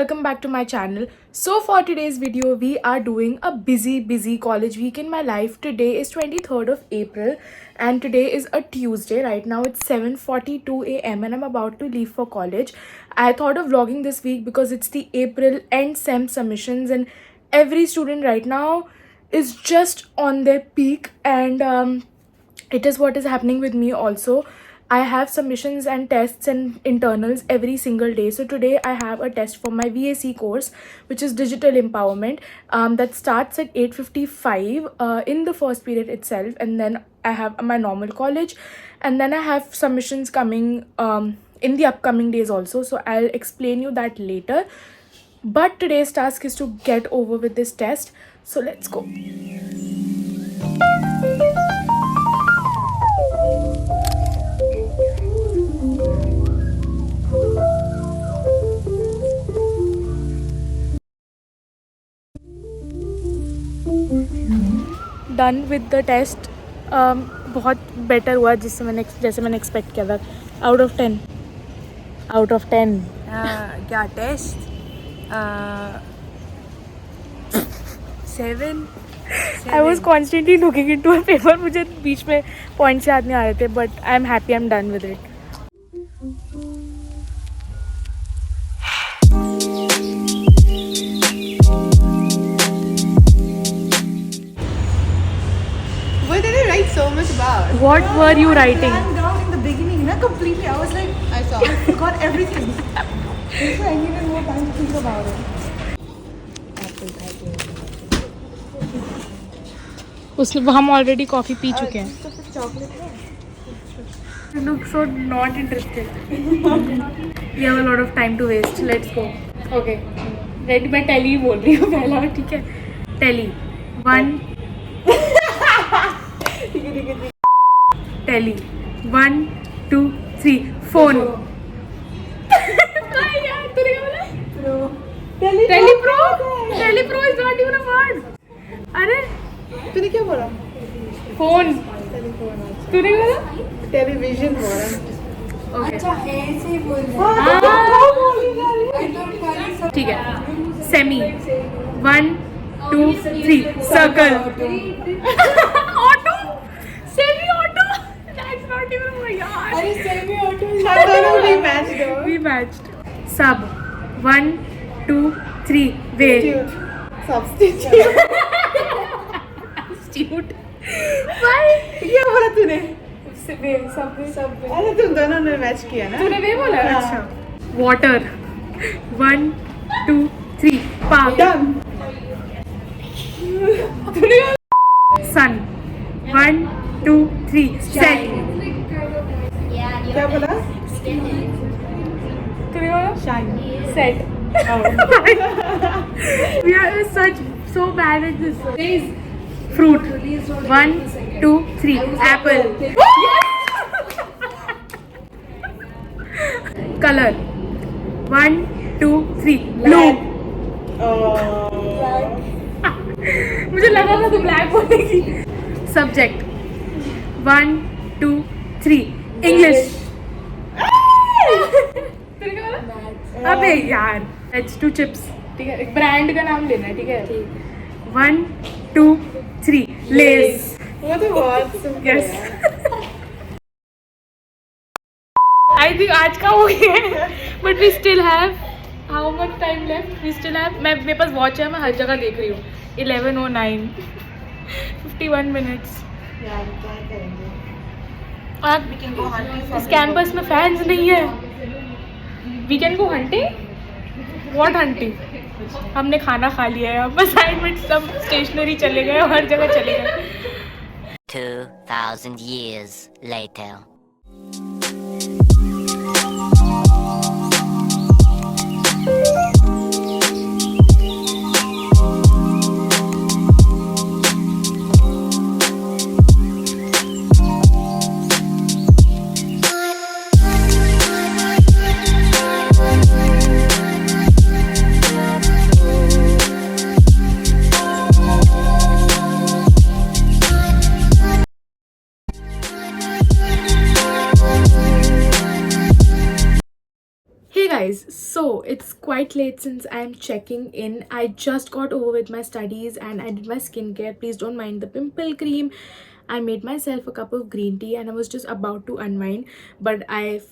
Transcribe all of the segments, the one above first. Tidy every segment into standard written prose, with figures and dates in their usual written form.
welcome back to my channel. So for today's video we are doing a busy college week in my life. Today is 23rd of April and today is a Tuesday. Right now it's 7:42 a.m. and I'm about to leave for college. I thought of vlogging this week because it's the April end sem submissions and every student right now is just on their peak, and it is what is happening with me also. I have submissions and tests and internals every single day. So today I have a test for my VAC course, which is digital empowerment, that starts at 8:55 in the first period itself, and then I have my normal college, and then I have submissions coming in the upcoming days also. So I'll explain you that later. But today's task is to get over with this test. So let's go. Done with the test. बहुत better हुआ जैसे मैंने expect किया था. Out of 10. क्या test 7. I was constantly looking in to a paper. मुझे बीच में पॉइंट्स याद नहीं आ रहे थे, but I am happy. I am done with it. What did I write so much about? What were you writing? I ran down in the beginning, not completely. I was like, I forgot everything. So I needed more time to think about it. उसमें हम already coffee P चुके हैं. Chocolate. You look so not interested. You have a lot of time to waste. Let's go. Okay. Ready? मैं tele बोल रही हूँ पहला, ठीक है. Tele 1. Tele 1 2 3 phone. Tele pro is not even a word. अरे तूने क्या बोला? फोन. तूने बोला टेलीविजन बोला. अच्छा ऐसे बोल ठीक है. Semi 1 2 3 circle. Auto. Semi auto. That's not even अ यार. अरे semi auto we matched though. We matched. Sub 1 2 3 wait. Substitute. Substitute. क्या बोला तूने? सब. अरे तुम दोनों ने मैच किया ना. तूने वे बोला. हाँ. अच्छा. Water 1 2 3 park. Done. सन 1 2 3 सेट. क्या बोला? तूने बोला Shine. Set. We are so bad at this. Fruit 1 2 3 apple. Color 1 2 3 blue. मुझे लगा था तू ब्लैक बोलेगी. Subject 1 2 3 English. तेरे क्या बोला? अबे यार. H2 chips. ठीक है. एक ब्रांड का नाम लेना है. ठीक है. 1 2 3 Lays. वो तो बहुत simple Yes. है. I think आज का हो गया है. But we still have how much time left? We still have. मेरे पास वॉच है. मैं हर जगह देख रही हूँ. 11:09. 51 minutes. यार क्या करेंगे? और इस कैंपस में फैंस नहीं है. We can go hunting? What hunting? हमने खाना खा लिया है. अब असाइनमेंट सब स्टेशनरी चले गए. हर जगह चले गए. 2,000 years later. guys, so it's quite late since I'm checking in. I just got over with my studies and I did my skincare. Please don't mind the pimple cream. I made myself a cup of green tea and I was just about to unwind, but I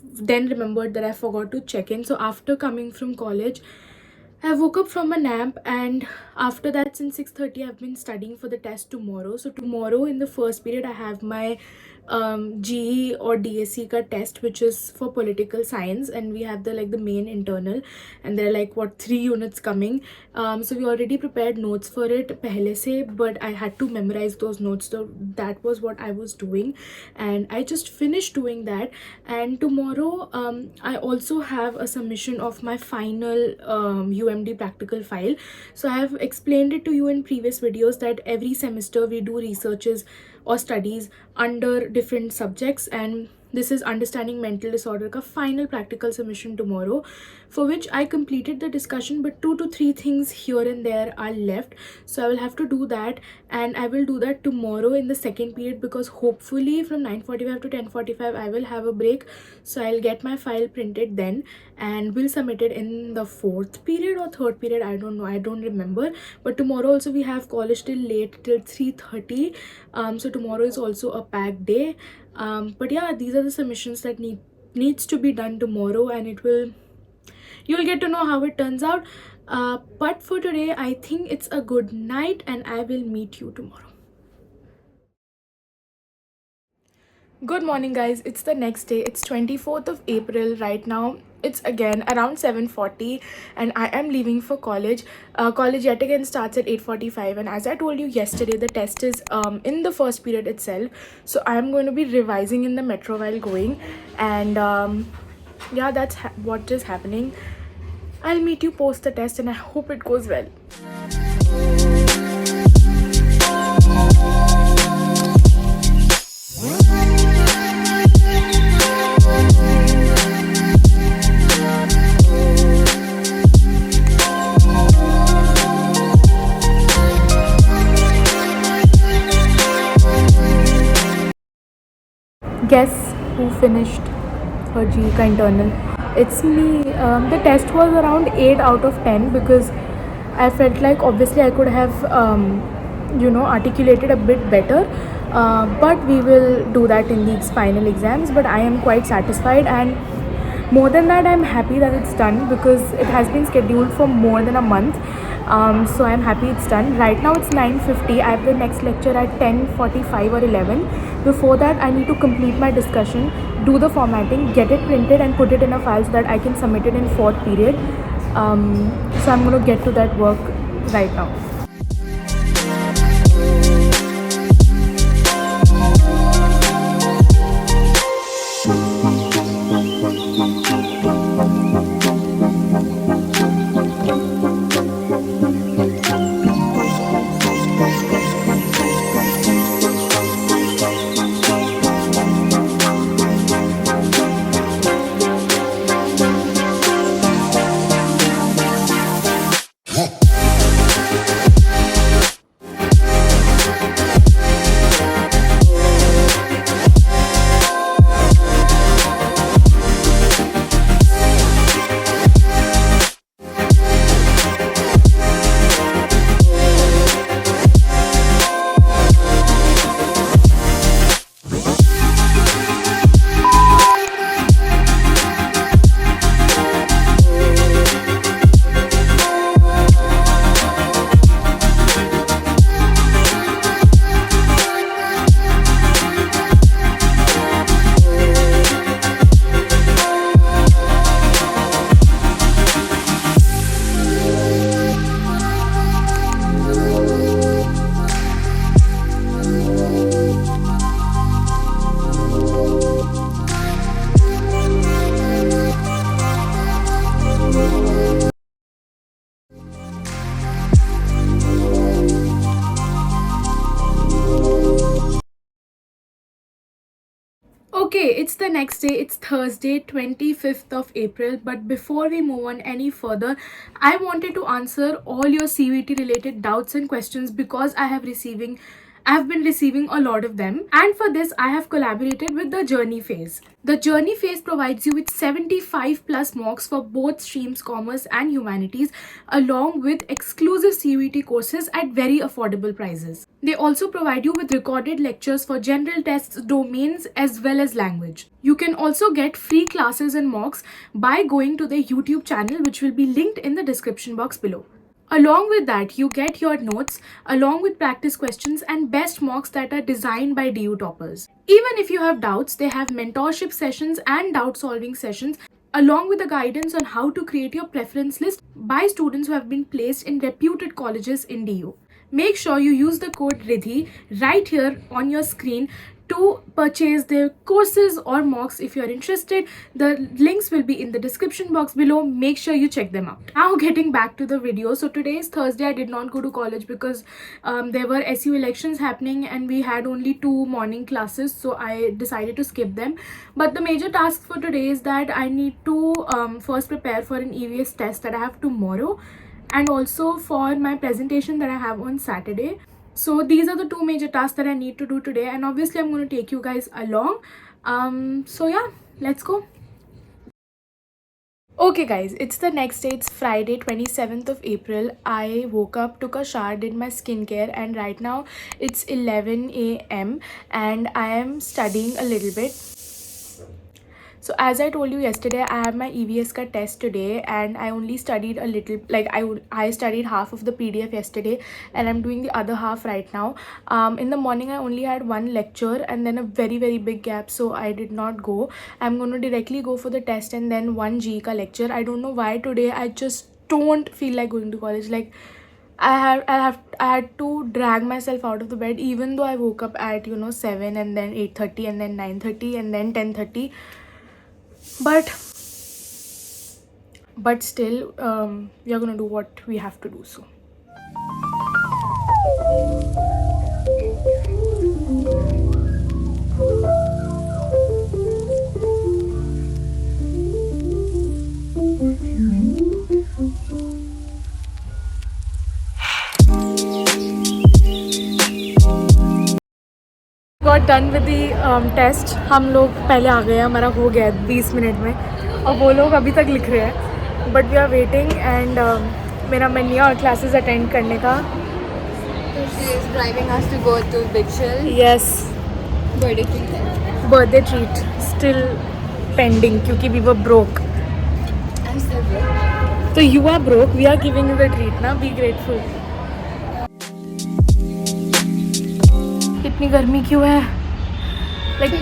then remembered that I forgot to check in. So after coming from college, I woke up from a nap, and after that, since 6:30, I've been studying for the test tomorrow. So tomorrow in the first period, I have my GE or DSC ka test, which is for political science, and we have the main internal, and there are like what 3 units coming. So we already prepared notes for it pehle se, but I had to memorize those notes. So that was what I was doing, and I just finished doing that. And tomorrow, I also have a submission of my final UMD practical file. So I have explained it to you in previous videos that every semester we do researches or studies under different subjects, and this is understanding mental disorder ka final practical submission tomorrow, for which I completed the discussion, but 2 to 3 things here and there are left. So I will have to do that, and I will do that tomorrow in the second period, because hopefully from 9:45 to 10:45 I will have a break. So I'll get my file printed then, and we'll submit it in the fourth period or third period. I don't know, I don't remember. But tomorrow also we have college till late, till 3:30. So tomorrow is also a packed day. But yeah, these are the submissions that needs to be done tomorrow, and you'll get to know how it turns out. But for today, I think it's a good night, and I will meet you tomorrow. Good morning, guys. It's the next day. It's 24th of April right now. It's again around 7:40 and I am leaving for college. College yet again starts at 8:45, and as I told you yesterday, the test is in the first period itself. So I am going to be revising in the metro while going, and yeah, that's what is happening. I'll meet you post the test and I hope it goes well. Guess who finished her GE ka internal? It's me. The test was around 8 out of 10, because I felt like obviously I could have articulated a bit better, but we will do that in these final exams. But I am quite satisfied, and more than that, I'm happy that it's done, because it has been scheduled for more than a month. So I'm happy it's done. Right now it's 9:50. I have the next lecture at 10:45 or 11. Before that, I need to complete my discussion, do the formatting, get it printed and put it in a file so that I can submit it in fourth period. So I'm going to get to that work right now. Okay, it's the next day. It's Thursday, 25th of April. But before we move on any further, I wanted to answer all your CVT related doubts and questions, because I have receiving I've been receiving a lot of them, and for this I have collaborated with the Journey Phase. The Journey Phase provides you with 75 plus mocks for both streams, commerce and humanities, along with exclusive CUET courses at very affordable prices. They also provide you with recorded lectures for general tests, domains as well as language. You can also get free classes and mocks by going to their YouTube channel, which will be linked in the description box below. Along with that, you get your notes along with practice questions and best mocks that are designed by DU toppers. Even if you have doubts, they have mentorship sessions and doubt solving sessions along with the guidance on how to create your preference list by students who have been placed in reputed colleges in DU. Make sure you use the code RIDHI right here on your screen to purchase their courses or mocks if you're interested. The links will be in the description box below. Make sure you check them out. Now getting back to the video. So today is Thursday. I did not go to college because there were SU elections happening and we had only 2 morning classes, so I decided to skip them. But the major task for today is that I need to first prepare for an EVS test that I have tomorrow, and also for my presentation that I have on Saturday. So these are the 2 major tasks that I need to do today, and obviously I'm going to take you guys along. So yeah, let's go. Okay guys, it's the next day. It's Friday 27th of April. I woke up, took a shower, did my skincare, and right now it's 11 a.m. and I am studying a little bit. So as I told you yesterday, I have my EVS ka test today and I only studied a little, like I studied half of the PDF yesterday and I'm doing the other half right now. In the morning I only had 1 lecture and then a very big gap, so I did not go. I'm going to directly go for the test and then 1 GE ka lecture. I don't know why today I just don't feel like going to college. Like I had to drag myself out of the bed even though I woke up at 7 and then 8:30 and then 9:30 and then 10:30. But still we are gonna do what we have to do. So got done with the test. हम लोग पहले आ गए, हमारा हो गया 20 minute में और वो लोग अभी तक लिख रहे हैं, but we are waiting. And मेरा मन नहीं है और क्लासेस अटेंड करने का. She is driving us to go to Big Chill. Yes, Birthday treat. Birthday treat still pending क्योंकि we were broke. I'm still broke. तो you are broke, we are giving you the treat ना. Be grateful. इतनी गर्मी क्यों है? Like,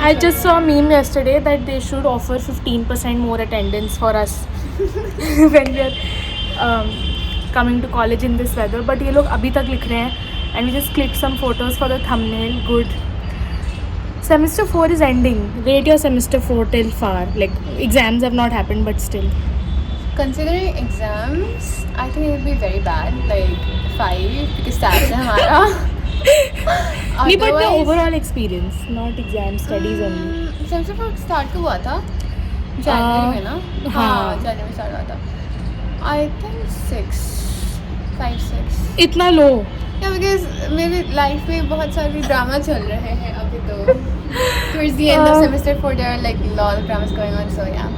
I just saw a meme yesterday that they should offer 15% more attendance for us when we are coming to college in this weather. But ये लोग अभी तक लिख रहे हैं and we just clicked some photos for the thumbnail. Good. Semester 4 is ending. Rate your semester 4 till far. Like, exams have not happened but still. Considering exams, I think it will be very bad. Like 5 because stats है हमारा. नहीं, but the overall experience, not exam studies only. Semester 4 start हुआ था जनवरी में ना. हाँ, जनवरी में start हुआ था. I think 5-6. इतना low. Yeah, because मेरी life में बहुत सारे ड्रामा चल रहे हैं अभी तो. Towards the end of semester 4 there are like a lot of dramas going on, so yeah.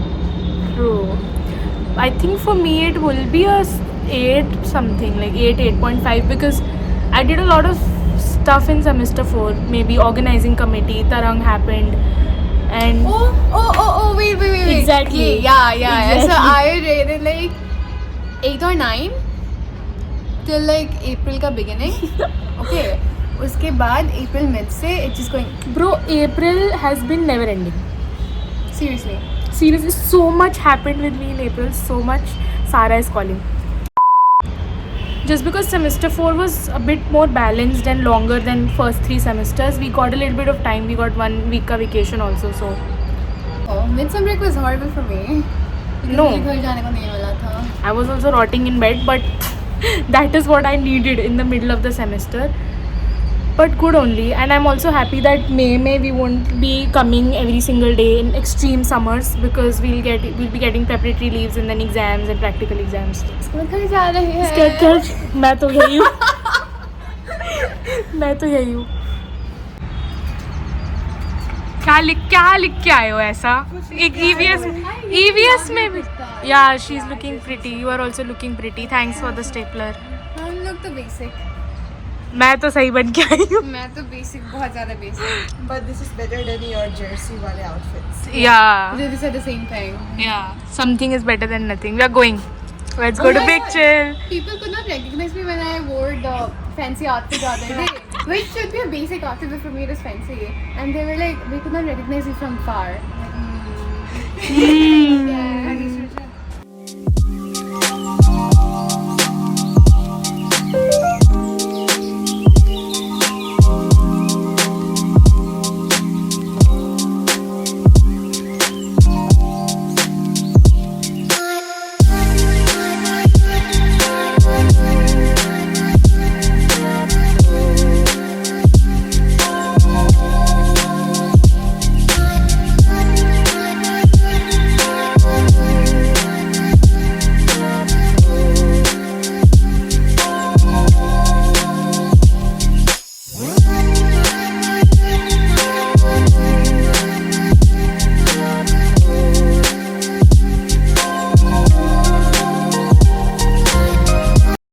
True. I think for me it will be a 8 something, like 8.5, because I did a lot of stuff in semester 4. Maybe organizing committee, Tarang happened, and Wait. Exactly. Yeah. Exactly. So I rated like 8 or 9 till like April का beginning. Okay. उसके बाद April mid से it's just going. bro, April has been never ending. Seriously, So much happened with me in April. So much. Sara is calling. Just because semester 4 was a bit more balanced and longer than first 3 semesters, we got a little bit of time. We got 1 week का vacation also. So midsummer break was horrible for me. No. मुझे घर जाने को नहीं मिला था. I was also rotting in bed, but that is what I needed in the middle of the semester. But good only, and I'm also happy that May we won't be coming every single day in extreme summers, because we'll be getting preparatory leaves and then exams and practical exams. मैं घर जा रही है. मैं तो गई हूँ. मैं तो यही हूँ. क्या लिख के आए हो ऐसा? एक EVS में भी. Yeah, she's looking pretty. You are also looking pretty. Thanks for the stapler. हम लोग तो बेसिक. मैं तो सही बन के आई हूँ. मैं तो बेसिक, बहुत ज़्यादा basic. But this is better than your jersey wale outfits. Yeah. They said the same thing. Yeah. Something is better than nothing. We are going. Let's go to picture. People could not recognize me when I wore the fancy outfit the other day, which should be a basic outfit, but for me it was fancy. And they were like, they could not recognize me from far. Hmm. Yeah.